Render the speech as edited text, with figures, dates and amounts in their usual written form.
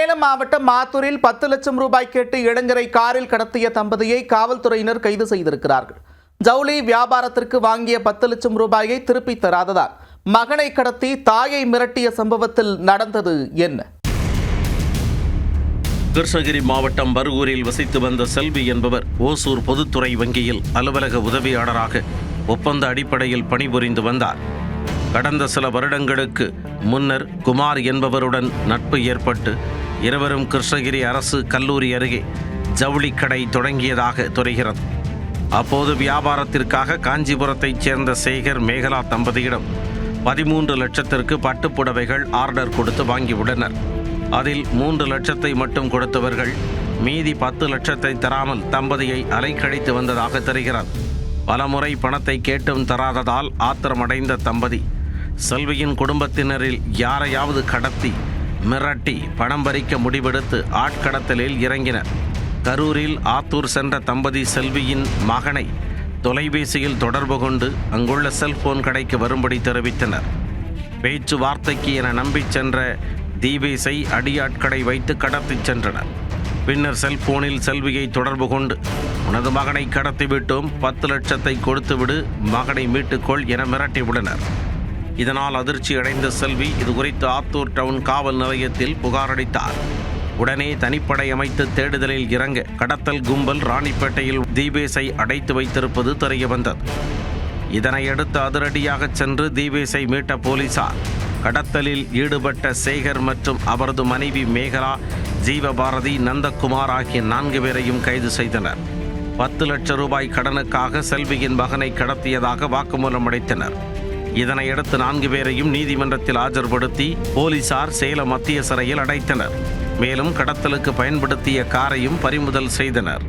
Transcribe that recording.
சேலம் மாவட்டம் மாத்தூரில் 10 லட்சம் ரூபாய் கேட்டு இளைஞரை காரில் கடத்திய தம்பதியை காவல்துறையினர் கைது செய்திருக்கிறார்கள். ஜவுளி வியாபாரத்திற்கு வாங்கிய 10 லட்சம் ரூபாயை திருப்பி தராததால் மகனை கடத்தி தாயை மிரட்டிய சம்பவத்தில் நடந்தது என்ன? கிருஷ்ணகிரி மாவட்டம் பர்கூரில் வசித்து வந்த செல்வி என்பவர் ஓசூர் பொதுத்துறை வங்கியில் அலுவலக உதவியாளராக ஒப்பந்த அடிப்படையில் பணிபுரிந்து வந்தார். கடந்த சில வருடங்களுக்கு முன்னர் குமார் என்பவருடன் நட்பு ஏற்பட்டு இருவரும் கிருஷ்ணகிரி அரசு கல்லூரி அருகே ஜவுளி கடை தொடங்கியதாக தெரிகிறது. அப்போது வியாபாரத்திற்காக காஞ்சிபுரத்தைச் சேர்ந்த சேகர் மேகலா தம்பதியிடம் 13 லட்சத்திற்கு பட்டுப்புடவைகள் ஆர்டர் கொடுத்து வாங்கியுள்ளனர். அதில் 3 லட்சத்தை மட்டும் கொடுத்தவர்கள் மீதி 10 லட்சத்தை தராமல் தம்பதியை அலைக்கழித்து வந்ததாக தெரிகிறது. பலமுறை பணத்தை கேட்டும் தராததால் ஆத்திரமடைந்த தம்பதி செல்வியின் குடும்பத்தினரில் யாரையாவது கடத்தி மிரட்டி பணம் பறிக்க முடிவெடுத்து ஆட்கடத்தலில் இறங்கினர். கரூரில் ஆத்தூர் சென்ற தம்பதி செல்வியின் மகனை தொலைபேசியில் தொடர்பு கொண்டு அங்குள்ள செல்போன் கடைக்கு வரும்படி தெரிவித்தனர். பேச்சுவார்த்தைக்கு என நம்பிச் சென்ற தீபேசை அடியாட்கடை வைத்து கடத்திச் சென்றனர். பின்னர் செல்போனில் செல்வியை தொடர்பு கொண்டு உனது மகனை கடத்திவிட்டோம், 10 லட்சத்தை கொடுத்துவிடு, மகனை மீட்டுக்கொள் என மிரட்டியுள்ளனர். இதனால் அதிர்ச்சி அடைந்த செல்வி இதுகுறித்து ஆத்தூர் டவுன் காவல் நிலையத்தில் புகார் அளித்தார். உடனே தனிப்படை அமைத்து தேடுதலில் இறங்க கடத்தல் கும்பல் ராணிப்பேட்டையில் தீபேசை அடைத்து வைத்திருப்பது தெரியவந்தது. இதனையடுத்து அதிரடியாக சென்று தீபேசை மீட்ட போலீசார் கடத்தலில் ஈடுபட்ட சேகர் மற்றும் அவரது மனைவி மேகலா, ஜீவபாரதி, நந்தகுமார் ஆகிய 4 பேரையும் கைது செய்தனர். 10 லட்சம் ரூபாய் கடனுக்காக செல்வியின் மகனை கடத்தியதாக வாக்குமூலம் அளித்தனர். இதனையடுத்து 4 பேரையும் நீதிமன்றத்தில் ஆஜர்படுத்தி போலீசார் சேலம் மத்திய சிறையில் அடைத்தனர். மேலும் கடத்தலுக்கு பயன்படுத்திய காரையும் பறிமுதல் செய்தனர்.